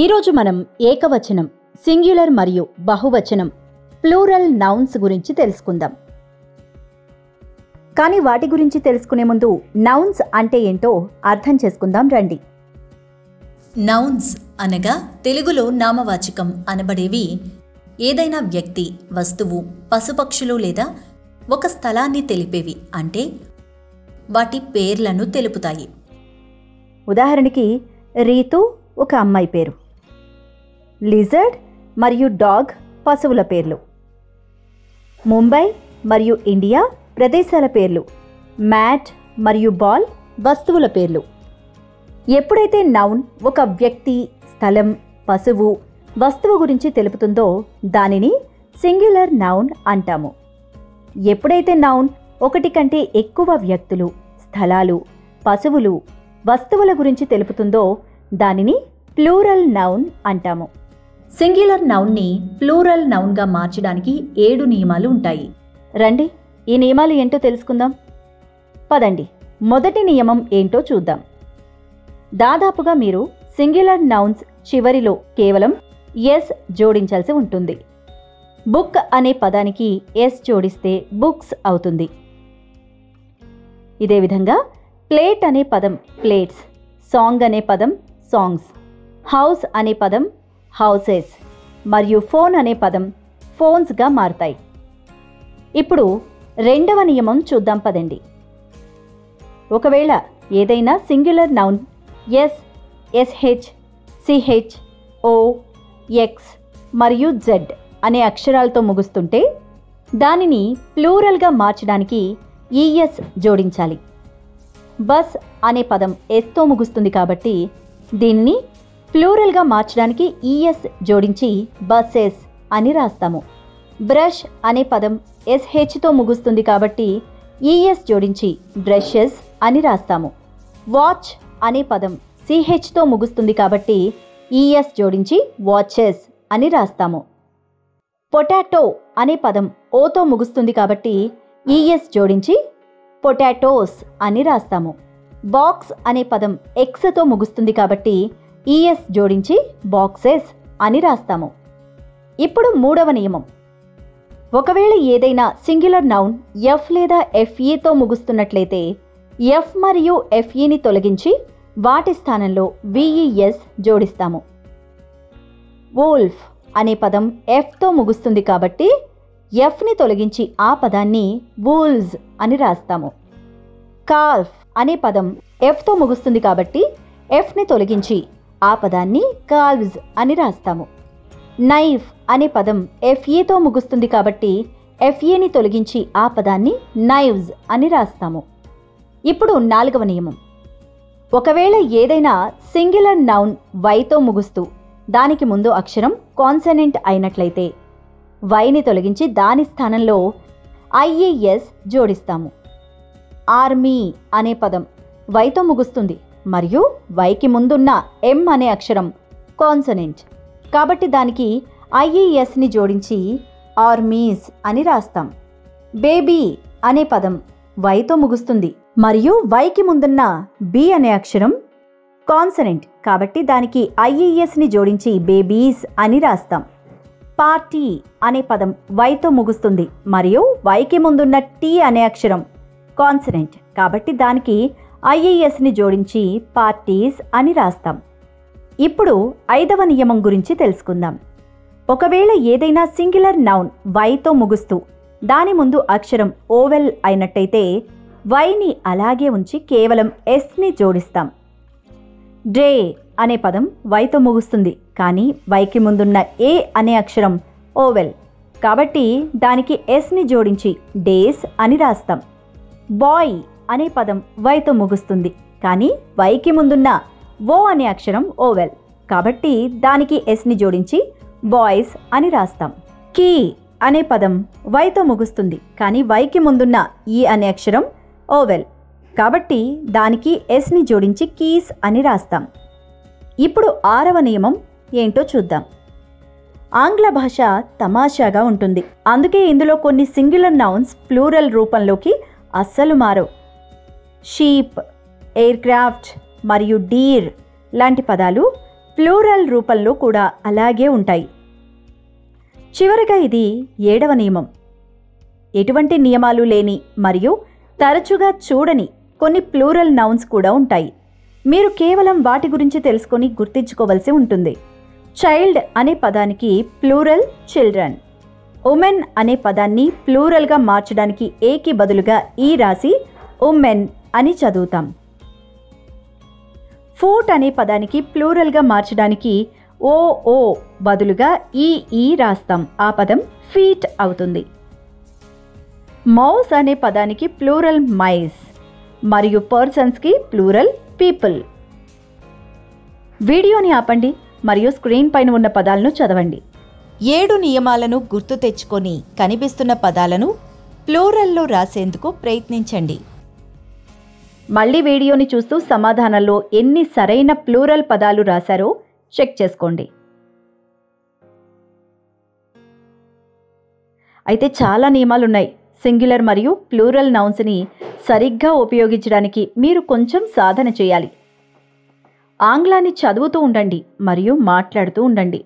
ఈరోజు మనం ఏకవచనం, సింగ్యులర్ మరియు బహువచనం, ప్లూరల్ నౌన్స్ గురించి తెలుసుకుందాం. కానీ వాటి గురించి తెలుసుకునే ముందు నౌన్స్ అంటే ఏంటో అర్థం చేసుకుందాం రండి. నౌన్స్ అనగా తెలుగులో నామవాచకం అనబడేవి ఏదైనా వ్యక్తి, వస్తువు, పశుపక్షులు లేదా ఒక స్థలాన్ని తెలిపేవి, అంటే వాటి పేర్లను తెలుపుతాయి. ఉదాహరణకి రీతు ఒక అమ్మాయి పేరు, లిజర్డ్ మరియు డాగ్ పశువుల పేర్లు, ముంబై మరియు ఇండియా ప్రదేశాల పేర్లు, మ్యాట్ మరియు బాల్ వస్తువుల పేర్లు. ఎప్పుడైతే నౌన్ ఒక వ్యక్తి, స్థలం, పశువు, వస్తువు గురించి తెలుపుతుందో దానిని సింగ్యులర్ నౌన్ అంటాము. ఎప్పుడైతే నౌన్ ఒకటి కంటే ఎక్కువ వ్యక్తులు, స్థలాలు, పశువులు, వస్తువుల గురించి తెలుపుతుందో దానిని ప్లూరల్ నౌన్ అంటాము. సింగ్యులర్ నౌన్ని ప్లూరల్ నౌన్గా మార్చడానికి 7 నియమాలు ఉంటాయి. రండి, ఈ నియమాలు ఏంటో తెలుసుకుందాం. పదండి, మొదటి నియమం ఏంటో చూద్దాం. దాదాపుగా మీరు సింగ్యులర్ నౌన్స్ చివరిలో కేవలం ఎస్ జోడించాల్సి ఉంటుంది. బుక్ అనే పదానికి ఎస్ జోడిస్తే బుక్స్ అవుతుంది. ఇదే విధంగా ప్లేట్ అనే పదం ప్లేట్స్, సాంగ్ అనే పదం సాంగ్స్, హౌస్ అనే పదం హౌసెస్ మరియు ఫోన్ అనే పదం ఫోన్స్గా మారతాయి. ఇప్పుడు రెండవ నియమం చూద్దాం పదండి. ఒకవేళ ఏదైనా singular noun S, SH, CH, O, X మరియు జెడ్ అనే అక్షరాలతో ముగుస్తుంటే దానిని ప్లూరల్గా మార్చడానికి ఈఎస్ జోడించాలి. బస్ అనే పదం ఎస్తో ముగుస్తుంది కాబట్టి దీన్ని ప్లూరల్గా మార్చడానికి ఈఎస్ జోడించి బస్సెస్ అని రాస్తాము. బ్రష్ అనే పదం ఎస్హెచ్తో ముగుస్తుంది కాబట్టి ఈఎస్ జోడించి బ్రషెస్ అని రాస్తాము. వాచ్ అనే పదం సిహెచ్తో ముగుస్తుంది కాబట్టి ఈఎస్ జోడించి వాచెస్ అని రాస్తాము. పొటాటో అనే పదం ఓతో ముగుస్తుంది కాబట్టి ఈఎస్ జోడించి పొటాటోస్ అని రాస్తాము. బాక్స్ అనే పదం ఎక్స్తో ముగుస్తుంది కాబట్టి ఈఎస్ జోడించి బాక్సెస్ అని రాస్తాము. ఇప్పుడు మూడవ నియమం. ఒకవేళ ఏదైనా సింగ్యులర్ నౌన్ ఎఫ్ లేదా ఎఫ్ఈతో ముగుస్తున్నట్లయితే ఎఫ్ మరియు ఎఫ్ఈని తొలగించి వాటి స్థానంలో విఈఎస్ జోడిస్తాము. వోల్ఫ్ అనే పదం ఎఫ్తో ముగుస్తుంది కాబట్టి ఎఫ్ని తొలగించి ఆ పదాన్ని వూల్స్ అని రాస్తాము. కాల్ఫ్ అనే పదం ఎఫ్తో ముగుస్తుంది కాబట్టి ఎఫ్ని తొలగించి ఆ పదాన్ని కాల్వ్స్ అని రాస్తాము. నైఫ్ అనే పదం ఎఫ్ఈతో ముగుస్తుంది కాబట్టి ఎఫ్ఈని తొలగించి ఆ పదాన్ని నైవ్స్ అని రాస్తాము. ఇప్పుడు నాలుగవ నియమం. ఒకవేళ ఏదైనా సింగ్యులర్ నౌన్ వైతో ముగుస్తూ దానికి ముందు అక్షరం కాన్సనెంట్ అయినట్లయితే వైని తొలగించి దాని స్థానంలో ఐఏఎస్ జోడిస్తాము. ఆర్మీ అనే పదం వైతో ముగుస్తుంది మరియు వైకి ముందున్న ఎం అనే అక్షరం కాన్సనెంట్ కాబట్టి దానికి ఐఏఎస్ని జోడించి ఆర్మీస్ అని రాస్తాం. బేబీ అనే పదం వైతో ముగుస్తుంది మరియు వైకి ముందున్న బి అనే అక్షరం కాన్సనెంట్ కాబట్టి దానికి ఐఏఎస్ని జోడించి బేబీస్ అని రాస్తాం. పార్టీ అనే పదం వైతో ముగుస్తుంది మరియు వైకి ముందున్న టీ అనే అక్షరం కాన్సనెంట్ కాబట్టి దానికి ఐఏఎస్ని జోడించి పార్టీస్ అని రాస్తాం. ఇప్పుడు ఐదవ నియమం గురించి తెలుసుకుందాం. ఒకవేళ ఏదైనా సింగ్యులర్ నౌన్ వైతో ముగుస్తూ దాని ముందు అక్షరం ఓవెల్ అయినట్టయితే వైని అలాగే ఉంచి కేవలం ఎస్ని జోడిస్తాం. డే అనే పదం వైతో ముగుస్తుంది కానీ వైకి ముందున్న ఏ అనే అక్షరం ఓవెల్ కాబట్టి దానికి ఎస్ని జోడించి డేస్ అని రాస్తాం. బాయ్ అనే పదం వైతో ముగుస్తుంది కానీ వైకి ముందున్న ఓ అనే అక్షరం ఓవెల్ కాబట్టి దానికి ఎస్ని జోడించి బాయ్స్ అని రాస్తాం. కీ అనే పదం వైతో ముగుస్తుంది కానీ వైకి ముందున్న ఈ అనే అక్షరం ఓవెల్ కాబట్టి దానికి ఎస్ని జోడించి కీస్ అని రాస్తాం. ఇప్పుడు ఆరవ నియమం ఏంటో చూద్దాం. ఆంగ్ల భాష తమాషాగా ఉంటుంది. అందుకే ఇందులో కొన్ని సింగ్యులర్ నౌన్స్ ప్లూరల్ రూపంలోకి అస్సలు మారవు. షీప్, ఎయిర్ క్రాఫ్ట్ మరియు డీర్ లాంటి పదాలు ప్లూరల్ రూపంలో కూడా అలాగే ఉంటాయి. చివరగా ఇది 7వ నియమం. ఎటువంటి నియమాలు లేని మరియు తరచుగా చూడని కొన్ని ప్లూరల్ నౌన్స్ కూడా ఉంటాయి. మీరు కేవలం వాటి గురించి తెలుసుకొని గుర్తించుకోవలసి ఉంటుంది. చైల్డ్ అనే పదానికి ప్లూరల్ చిల్డ్రన్. ఉమెన్ అనే పదాన్ని ప్లూరల్గా మార్చడానికి ఏకి బదులుగా ఈ రాసి ఉమెన్ అని చదువుతాం. ఫూట్ అనే పదానికి ప్లూరల్గా మార్చడానికి ఓ బదులుగా ఈ రాస్తాం. ఆ పదం ఫీట్ అవుతుంది. మౌస్ అనే పదానికి ప్లూరల్ మైస్ మరియు పర్సన్స్కి ప్లూరల్ పీపుల్. వీడియోని ఆపండి మరియు స్క్రీన్ పైన ఉన్న పదాలను చదవండి. 7 నియమాలను గుర్తు తెచ్చుకొని కనిపిస్తున్న పదాలను ప్లూరల్లో రాసేందుకు ప్రయత్నించండి. మళ్ళీ వీడియోని చూస్తూ సమాధానాల్లో ఎన్ని సరైన ప్లూరల్ పదాలు రాశారో చెక్ చేసుకోండి. అయితే చాలా నియమాలున్నాయి. సింగులర్ మరియు ప్లూరల్ నౌన్స్ని సరిగ్గా ఉపయోగించడానికి మీరు కొంచెం సాధన చేయాలి. ఆంగ్లాన్ని చదువుతూ ఉండండి మరియు మాట్లాడుతూ ఉండండి.